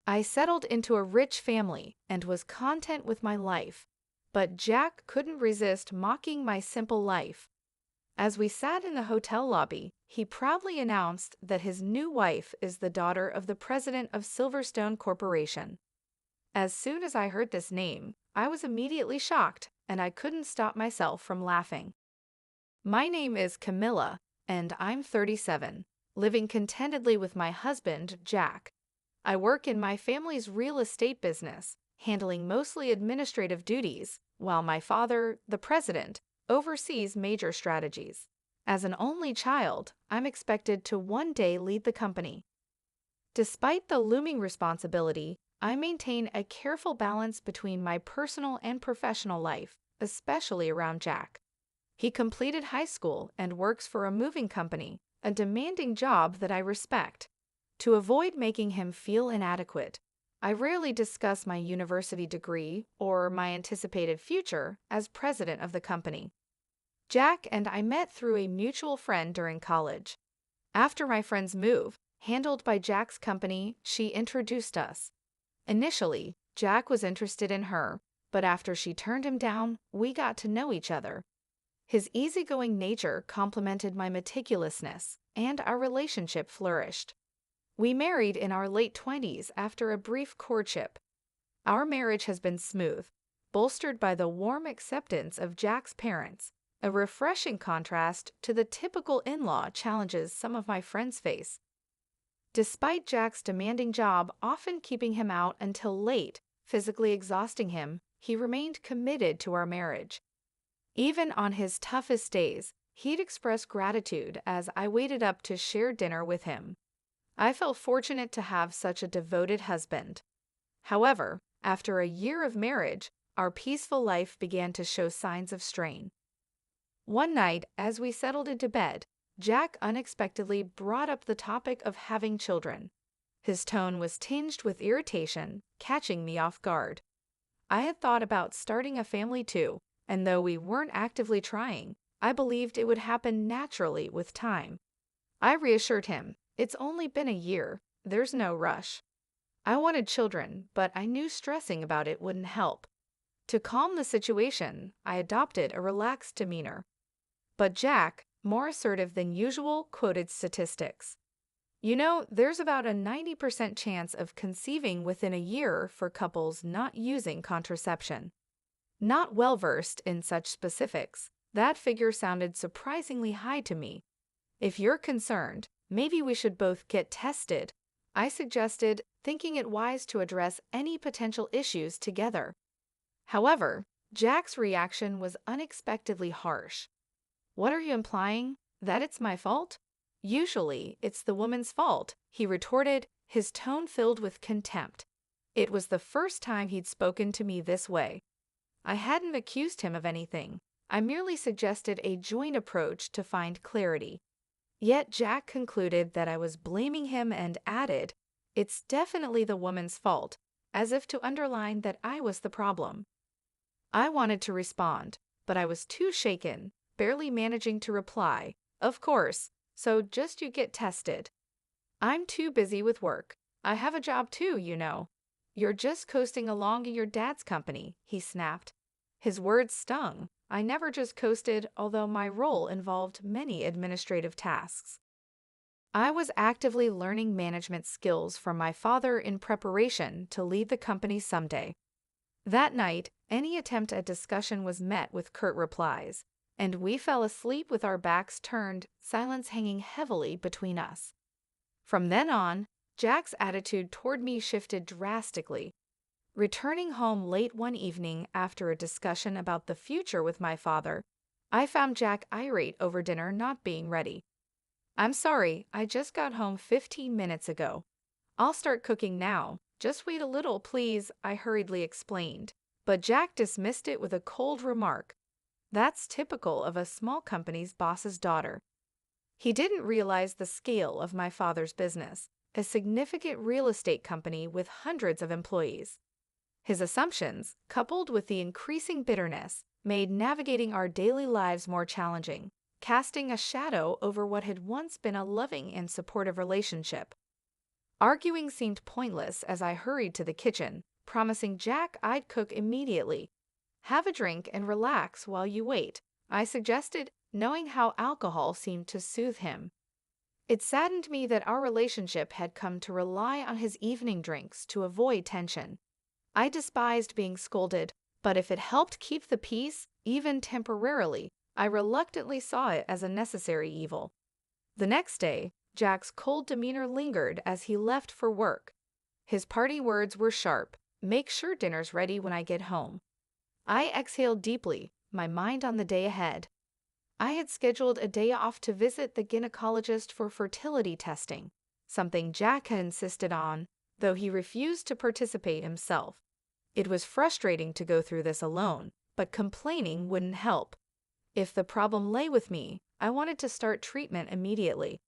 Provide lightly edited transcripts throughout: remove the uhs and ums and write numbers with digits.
I settled into a rich family and was content with my life, but Jack couldn't resist mocking my simple life. As we sat in the hotel lobby, he proudly announced that his new wife is the daughter of the president of Silverstone Corporation. As soon as I heard this name, I was immediately shocked, and I couldn't stop myself from laughing. My name is Camilla, and I'm 37, living contentedly with my husband, Jack. I work in my family's real estate business, handling mostly administrative duties, while my father, the president, oversees major strategies. As an only child, I'm expected to one day lead the company. Despite the looming responsibility, I maintain a careful balance between my personal and professional life, especially around Jack. He completed high school and works for a moving company, a demanding job that I respect. To avoid making him feel inadequate, I rarely discuss my university degree or my anticipated future as president of the company. Jack and I met through a mutual friend during college. After my friend's move, handled by Jack's company, she introduced us. Initially, Jack was interested in her, but after she turned him down, we got to know each other. His easygoing nature complemented my meticulousness, and our relationship flourished. We married in our late 20s after a brief courtship. Our marriage has been smooth, bolstered by the warm acceptance of Jack's parents, a refreshing contrast to the typical in-law challenges some of my friends face. Despite Jack's demanding job often keeping him out until late, physically exhausting him, he remained committed to our marriage. Even on his toughest days, he'd express gratitude as I waited up to share dinner with him. I felt fortunate to have such a devoted husband. However, after a year of marriage, our peaceful life began to show signs of strain. One night, as we settled into bed, Jack unexpectedly brought up the topic of having children. His tone was tinged with irritation, catching me off guard. I had thought about starting a family too, and though we weren't actively trying, I believed it would happen naturally with time. I reassured him, "It's only been a year, there's no rush." I wanted children, but I knew stressing about it wouldn't help. To calm the situation, I adopted a relaxed demeanor. But Jack, more assertive than usual, quoted statistics. There's about a 90% chance of conceiving within a year for couples not using contraception. Not well versed in such specifics, that figure sounded surprisingly high to me. If you're concerned, maybe we should both get tested, I suggested, thinking it wise to address any potential issues together. However, Jack's reaction was unexpectedly harsh. "What are you implying? That it's my fault?" "Usually, it's the woman's fault," he retorted, his tone filled with contempt. It was the first time he'd spoken to me this way. I hadn't accused him of anything. I merely suggested a joint approach to find clarity. Yet Jack concluded that I was blaming him and added, "It's definitely the woman's fault," as if to underline that I was the problem. I wanted to respond, but I was too shaken, barely managing to reply, "Of course, so just you get tested." "I'm too busy with work. I have a job too, you know." "You're just coasting along in your dad's company," he snapped. His words stung. I never just coasted, although my role involved many administrative tasks. I was actively learning management skills from my father in preparation to lead the company someday. That night, any attempt at discussion was met with curt replies, and we fell asleep with our backs turned, silence hanging heavily between us. From then on, Jack's attitude toward me shifted drastically. Returning home late one evening after a discussion about the future with my father, I found Jack irate over dinner not being ready. "I'm sorry, I just got home 15 minutes ago. I'll start cooking now. Just wait a little, please," I hurriedly explained. But Jack dismissed it with a cold remark. That's typical of a small company's boss's daughter. He didn't realize the scale of my father's business, a significant real estate company with hundreds of employees. His assumptions, coupled with the increasing bitterness, made navigating our daily lives more challenging, casting a shadow over what had once been a loving and supportive relationship. Arguing seemed pointless as I hurried to the kitchen, promising Jack I'd cook immediately. "Have a drink and relax while you wait," I suggested, knowing how alcohol seemed to soothe him. It saddened me that our relationship had come to rely on his evening drinks to avoid tension. I despised being scolded, but if it helped keep the peace, even temporarily, I reluctantly saw it as a necessary evil. The next day, Jack's cold demeanor lingered as he left for work. His parting words were sharp: "Make sure dinner's ready when I get home." I exhaled deeply, my mind on the day ahead. I had scheduled a day off to visit the gynecologist for fertility testing, something Jack had insisted on, though he refused to participate himself. It was frustrating to go through this alone, but complaining wouldn't help. If the problem lay with me, I wanted to start treatment immediately.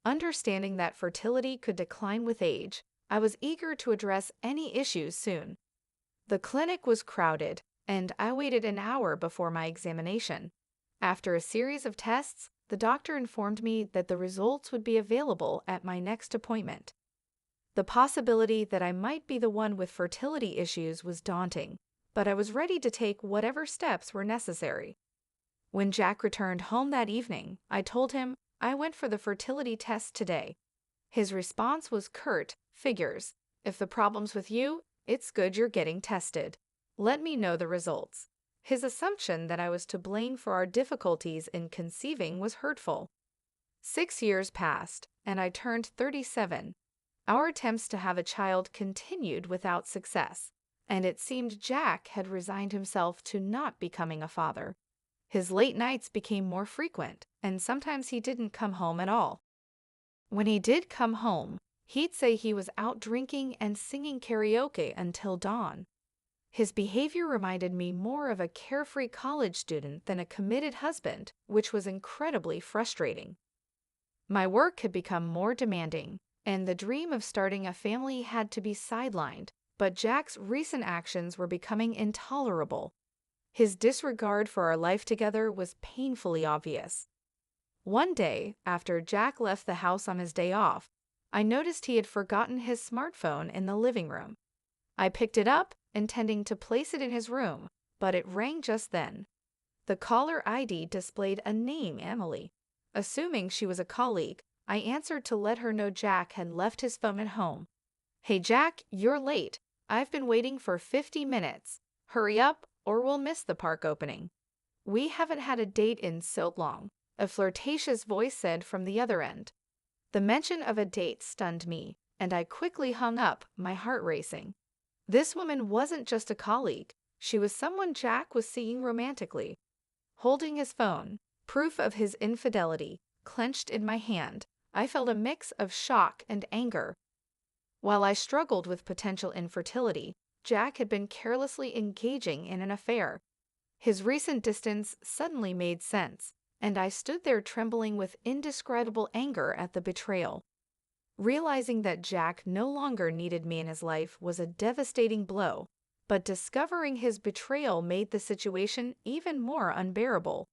Understanding that fertility could decline with age, I was eager to address any issues soon. The clinic was crowded, and I waited an hour before my examination. After a series of tests, the doctor informed me that the results would be available at my next appointment. The possibility that I might be the one with fertility issues was daunting, but I was ready to take whatever steps were necessary. When Jack returned home that evening, I told him I went for the fertility test today. His response was curt: "Figures. If the problem's with you, it's good you're getting tested. Let me know the results." His assumption that I was to blame for our difficulties in conceiving was hurtful. 6 years passed, and I turned 37. Our attempts to have a child continued without success, and it seemed Jack had resigned himself to not becoming a father. His late nights became more frequent, and sometimes he didn't come home at all. When he did come home, he'd say he was out drinking and singing karaoke until dawn. His behavior reminded me more of a carefree college student than a committed husband, which was incredibly frustrating. My work had become more demanding, and the dream of starting a family had to be sidelined, but Jack's recent actions were becoming intolerable. His disregard for our life together was painfully obvious. One day, after Jack left the house on his day off, I noticed he had forgotten his smartphone in the living room. I picked it up, intending to place it in his room, but it rang just then. The caller ID displayed a name, Emily. Assuming she was a colleague, I answered to let her know Jack had left his phone at home. "Hey Jack, you're late. I've been waiting for 50 minutes. Hurry up, or we'll miss the park opening." "We haven't had a date in so long," a flirtatious voice said from the other end. The mention of a date stunned me, and I quickly hung up, my heart racing. This woman wasn't just a colleague, she was someone Jack was seeing romantically. Holding his phone, proof of his infidelity, clenched in my hand, I felt a mix of shock and anger. While I struggled with potential infertility, Jack had been carelessly engaging in an affair. His recent distance suddenly made sense, and I stood there trembling with indescribable anger at the betrayal. Realizing that Jack no longer needed me in his life was a devastating blow, but discovering his betrayal made the situation even more unbearable.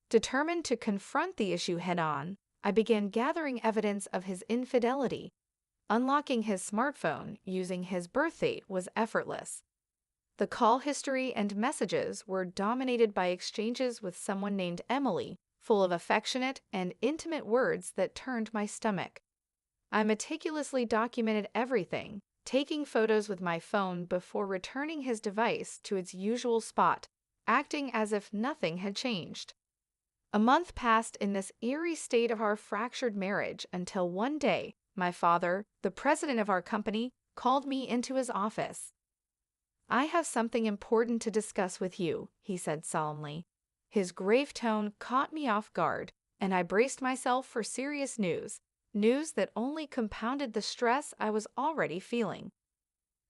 Determined to confront the issue head-on, I began gathering evidence of his infidelity. Unlocking his smartphone using his birth date was effortless. The call history and messages were dominated by exchanges with someone named Emily, full of affectionate and intimate words that turned my stomach. I meticulously documented everything, taking photos with my phone before returning his device to its usual spot, acting as if nothing had changed. A month passed in this eerie state of our fractured marriage until one day, my father, the president of our company, called me into his office. "I have something important to discuss with you," he said solemnly. His grave tone caught me off guard, and I braced myself for serious news that only compounded the stress I was already feeling.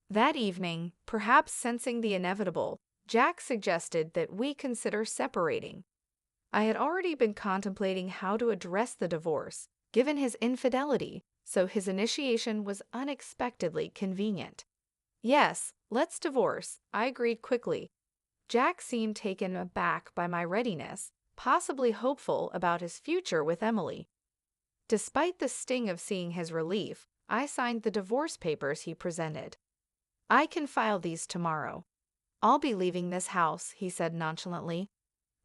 That evening, perhaps sensing the inevitable, Jack suggested that we consider separating. I had already been contemplating how to address the divorce, given his infidelity, so his initiation was unexpectedly convenient. "Yes, let's divorce," I agreed quickly. Jack seemed taken aback by my readiness, possibly hopeful about his future with Emily. Despite the sting of seeing his relief, I signed the divorce papers he presented. "I can file these tomorrow." "I'll be leaving this house," he said nonchalantly.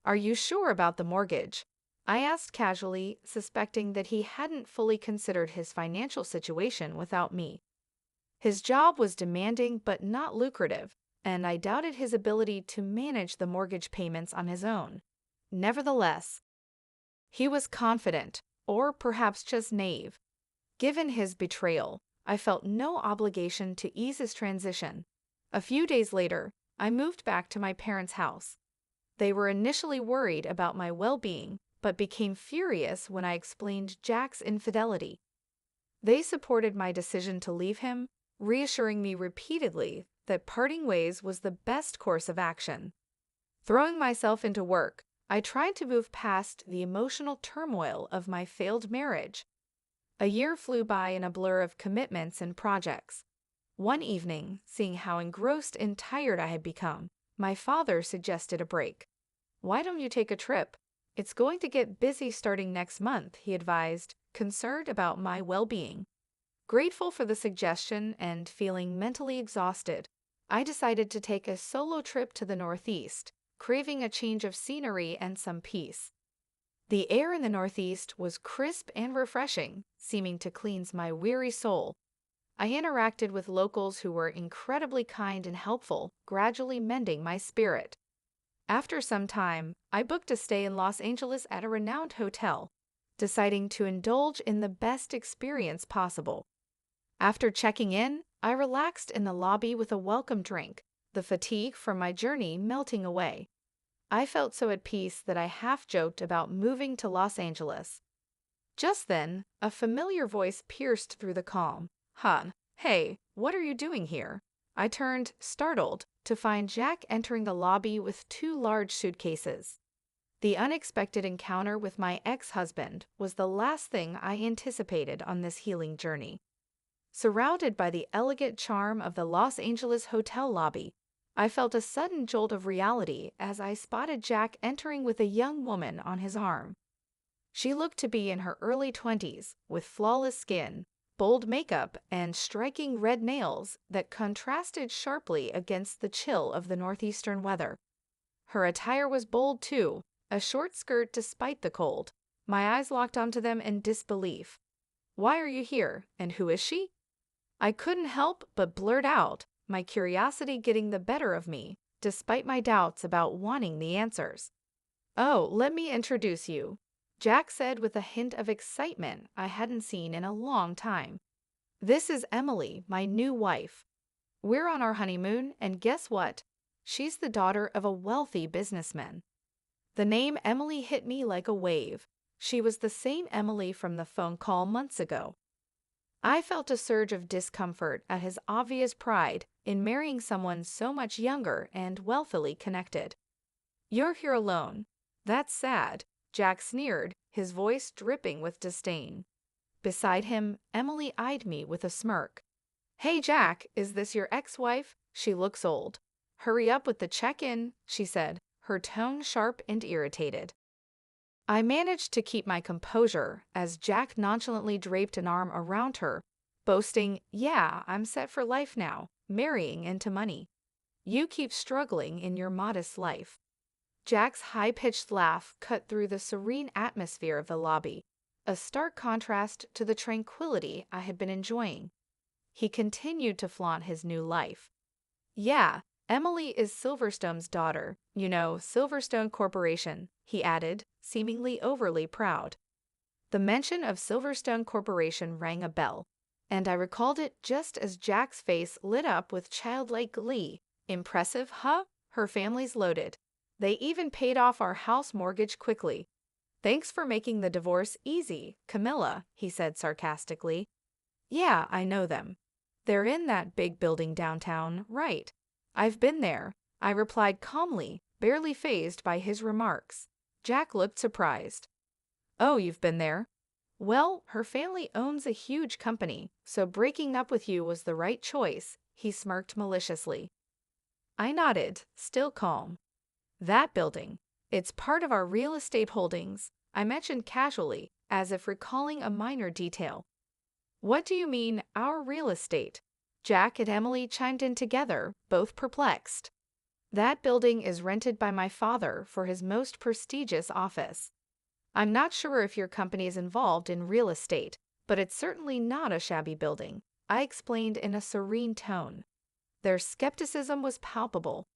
"Are you sure about the mortgage?" I asked casually, suspecting that he hadn't fully considered his financial situation without me. His job was demanding but not lucrative, and I doubted his ability to manage the mortgage payments on his own. Nevertheless, he was confident, or perhaps just naive. Given his betrayal, I felt no obligation to ease his transition. A few days later, I moved back to my parents' house. They were initially worried about my well-being, but became furious when I explained Jack's infidelity. They supported my decision to leave him, reassuring me repeatedly that parting ways was the best course of action. Throwing myself into work, I tried to move past the emotional turmoil of my failed marriage. A year flew by in a blur of commitments and projects. One evening, seeing how engrossed and tired I had become, my father suggested a break. "Why don't you take a trip? It's going to get busy starting next month," he advised, concerned about my well-being. Grateful for the suggestion and feeling mentally exhausted, I decided to take a solo trip to the Northeast, craving a change of scenery and some peace. The air in the Northeast was crisp and refreshing, seeming to cleanse my weary soul. I interacted with locals who were incredibly kind and helpful, gradually mending my spirit. After some time, I booked a stay in Los Angeles at a renowned hotel, deciding to indulge in the best experience possible. After checking in, I relaxed in the lobby with a welcome drink, the fatigue from my journey melting away. I felt so at peace that I half joked about moving to Los Angeles. Just then, a familiar voice pierced through the calm. "Hun, hey, what are you doing here?" I turned, startled, to find Jack entering the lobby with 2 large suitcases. The unexpected encounter with my ex-husband was the last thing I anticipated on this healing journey. Surrounded by the elegant charm of the Los Angeles hotel lobby, I felt a sudden jolt of reality as I spotted Jack entering with a young woman on his arm. She looked to be in her early 20s, with flawless skin, bold makeup, and striking red nails that contrasted sharply against the chill of the northeastern weather. Her attire was bold too, a short skirt despite the cold. My eyes locked onto them in disbelief. "Why are you here, and who is she?" I couldn't help but blurt out, my curiosity getting the better of me, despite my doubts about wanting the answers. "Oh, let me introduce you," Jack said with a hint of excitement I hadn't seen in a long time. "This is Emily, my new wife. We're on our honeymoon, and guess what? She's the daughter of a wealthy businessman." The name Emily hit me like a wave. She was the same Emily from the phone call months ago. I felt a surge of discomfort at his obvious pride in marrying someone so much younger and wealthily connected. "You're here alone. That's sad," Jack sneered, his voice dripping with disdain. Beside him, Emily eyed me with a smirk. "Hey Jack, is this your ex-wife? She looks old." "Hurry up with the check-in," she said, her tone sharp and irritated. I managed to keep my composure as Jack nonchalantly draped an arm around her, boasting, "Yeah, I'm set for life now, marrying into money. You keep struggling in your modest life." Jack's high-pitched laugh cut through the serene atmosphere of the lobby, a stark contrast to the tranquility I had been enjoying. He continued to flaunt his new life. "Yeah, Emily is Silverstone's daughter, you know, Silverstone Corporation," he added, seemingly overly proud. The mention of Silverstone Corporation rang a bell, and I recalled it just as Jack's face lit up with childlike glee. "Impressive, huh? Her family's loaded. They even paid off our house mortgage quickly. Thanks for making the divorce easy, Camilla," he said sarcastically. "Yeah, I know them. They're in that big building downtown, right?" "I've been there," I replied calmly, barely fazed by his remarks. Jack looked surprised. "Oh, you've been there? Well, her family owns a huge company, so breaking up with you was the right choice," he smirked maliciously. I nodded, still calm. "That building. It's part of our real estate holdings," I mentioned casually, as if recalling a minor detail. What do you mean, our real estate? Jack and Emily chimed in together, both perplexed. That building is rented by my father for his most prestigious office. I'm not sure if your company is involved in real estate, but it's certainly not a shabby building, I explained in a serene tone. Their skepticism was palpable.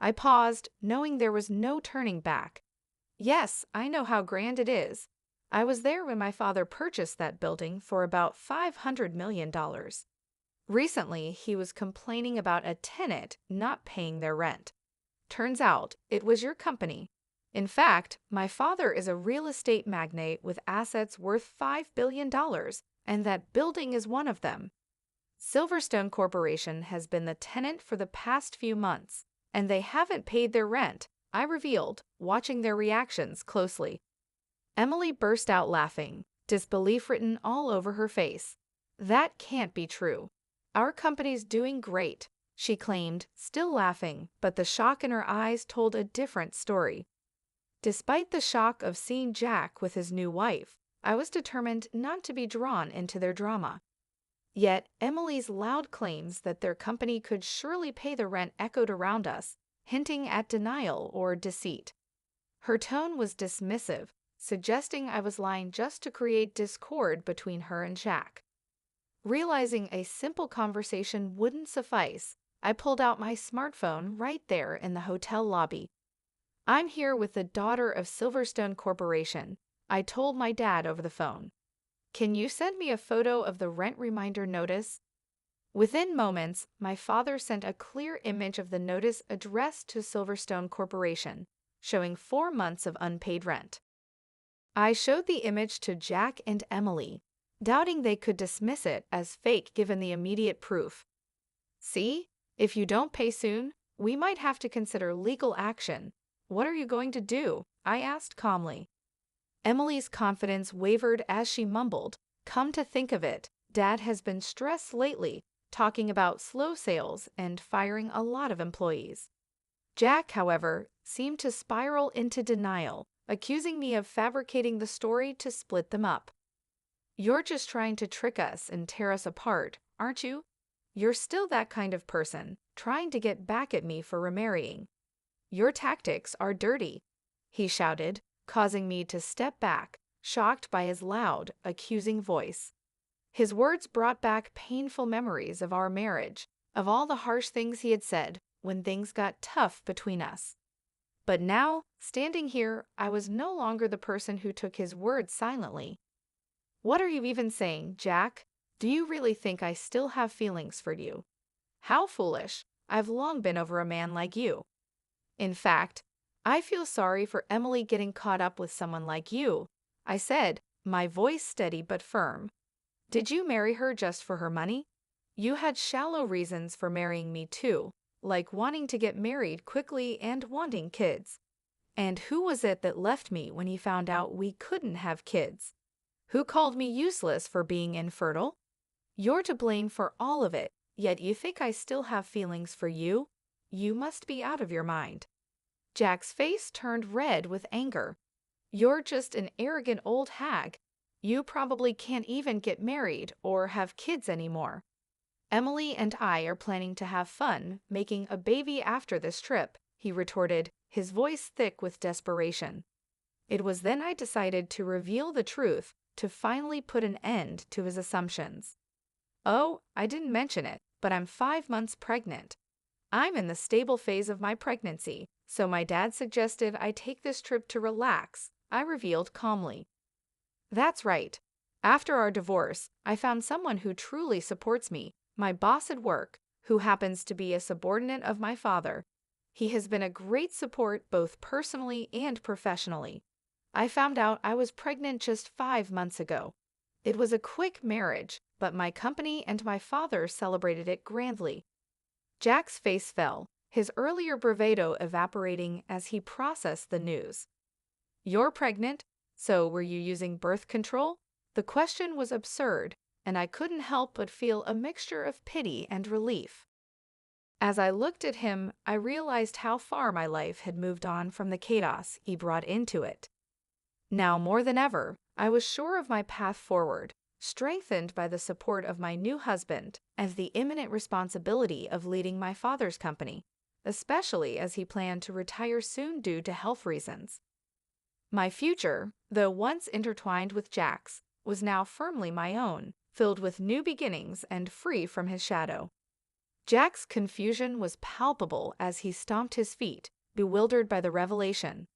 I paused, knowing there was no turning back. Yes, I know how grand it is. I was there when my father purchased that building for about $500 million. Recently, he was complaining about a tenant not paying their rent. Turns out, it was your company. In fact, my father is a real estate magnate with assets worth $5 billion, and that building is one of them. Silverstone Corporation has been the tenant for the past few months, and they haven't paid their rent, I revealed, watching their reactions closely. Emily burst out laughing, disbelief written all over her face. That can't be true. Our company's doing great, she claimed, still laughing, but the shock in her eyes told a different story. Despite the shock of seeing Jack with his new wife, I was determined not to be drawn into their drama. Yet Emily's loud claims that their company could surely pay the rent echoed around us, hinting at denial or deceit. Her tone was dismissive, suggesting I was lying just to create discord between her and Jack. Realizing a simple conversation wouldn't suffice, I pulled out my smartphone right there in the hotel lobby. I'm here with the daughter of Silverstone Corporation, I told my dad over the phone. Can you send me a photo of the rent reminder notice? Within moments, my father sent a clear image of the notice addressed to Silverstone Corporation, showing 4 months of unpaid rent. I showed the image to Jack and Emily, doubting they could dismiss it as fake given the immediate proof. See, if you don't pay soon, we might have to consider legal action. What are you going to do? I asked calmly. Emily's confidence wavered as she mumbled, come to think of it, Dad has been stressed lately, talking about slow sales and firing a lot of employees. Jack, however, seemed to spiral into denial, accusing me of fabricating the story to split them up. You're just trying to trick us and tear us apart, aren't you? You're still that kind of person, trying to get back at me for remarrying. Your tactics are dirty, he shouted, causing me to step back, shocked by his loud, accusing voice. His words brought back painful memories of our marriage, of all the harsh things he had said when things got tough between us. But now, standing here, I was no longer the person who took his words silently. What are you even saying, Jack? Do you really think I still have feelings for you? How foolish. I've long been over a man like you. In fact, I feel sorry for Emily getting caught up with someone like you, I said, my voice steady but firm. Did you marry her just for her money? You had shallow reasons for marrying me too, like wanting to get married quickly and wanting kids. And who was it that left me when he found out we couldn't have kids? Who called me useless for being infertile? You're to blame for all of it, yet you think I still have feelings for you? You must be out of your mind. Jack's face turned red with anger. You're just an arrogant old hag. You probably can't even get married or have kids anymore. Emily and I are planning to have fun, making a baby after this trip, he retorted, his voice thick with desperation. It was then I decided to reveal the truth to finally put an end to his assumptions. Oh, I didn't mention it, but I'm 5 months pregnant. I'm in the stable phase of my pregnancy, so my dad suggested I take this trip to relax, I revealed calmly. That's right. After our divorce, I found someone who truly supports me, my boss at work, who happens to be a subordinate of my father. He has been a great support both personally and professionally. I found out I was pregnant just 5 months ago. It was a quick marriage, but my company and my father celebrated it grandly. Jack's face fell, his earlier bravado evaporating as he processed the news. You're pregnant? So were you using birth control? The question was absurd, and I couldn't help but feel a mixture of pity and relief. As I looked at him, I realized how far my life had moved on from the chaos he brought into it. Now more than ever, I was sure of my path forward, strengthened by the support of my new husband and the imminent responsibility of leading my father's company, especially as he planned to retire soon due to health reasons. My future, though once intertwined with Jack's, was now firmly my own, filled with new beginnings and free from his shadow. Jack's confusion was palpable as he stomped his feet, bewildered by the revelation.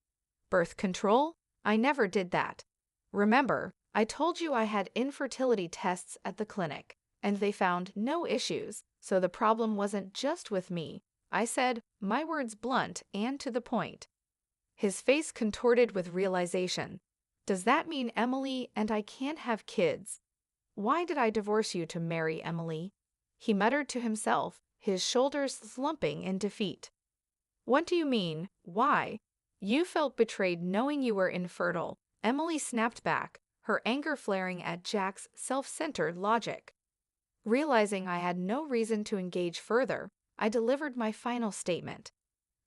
Birth control? I never did that. Remember, I told you I had infertility tests at the clinic, and they found no issues, so the problem wasn't just with me. I said, my words blunt and to the point. His face contorted with realization. Does that mean Emily and I can't have kids? Why did I divorce you to marry Emily? He muttered to himself, his shoulders slumping in defeat. What do you mean, why? You felt betrayed knowing you were infertile. Emily snapped back, her anger flaring at Jack's self-centered logic. Realizing I had no reason to engage further, I delivered my final statement.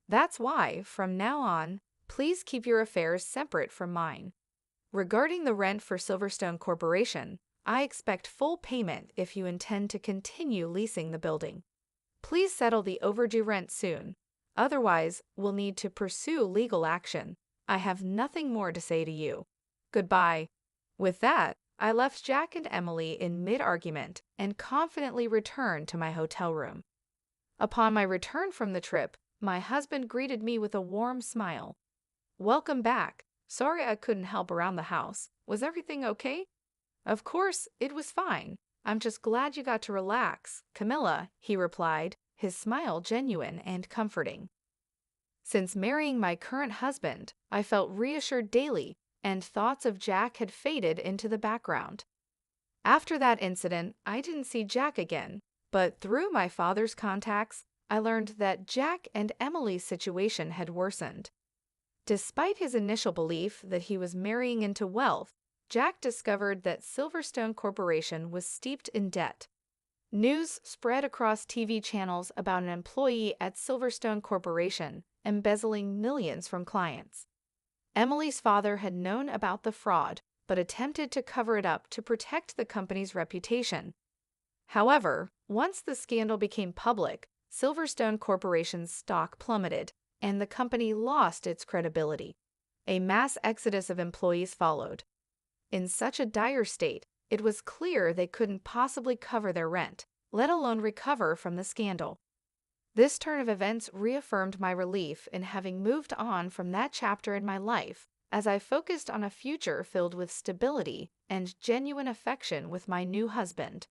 That's why, from now on, please keep your affairs separate from mine. Regarding the rent for Silverstone Corporation, I expect full payment if you intend to continue leasing the building. Please settle the overdue rent soon. Otherwise, we'll need to pursue legal action. I have nothing more to say to you. Goodbye. With that, I left Jack and Emily in mid-argument and confidently returned to my hotel room. Upon my return from the trip, my husband greeted me with a warm smile. Welcome back. Sorry I couldn't help around the house. Was everything okay? Of course, it was fine. I'm just glad you got to relax, Camilla, he replied, his smile genuine and comforting. Since marrying my current husband, I felt reassured daily, and thoughts of Jack had faded into the background. After that incident, I didn't see Jack again, but through my father's contacts, I learned that Jack and Emily's situation had worsened. Despite his initial belief that he was marrying into wealth, Jack discovered that Silverstone Corporation was steeped in debt. News spread across TV channels about an employee at Silverstone Corporation embezzling millions from clients. Emily's father had known about the fraud, but attempted to cover it up to protect the company's reputation. However, once the scandal became public, Silverstone Corporation's stock plummeted, and the company lost its credibility. A mass exodus of employees followed. In such a dire state, it was clear they couldn't possibly cover their rent, let alone recover from the scandal. This turn of events reaffirmed my relief in having moved on from that chapter in my life, as I focused on a future filled with stability and genuine affection with my new husband.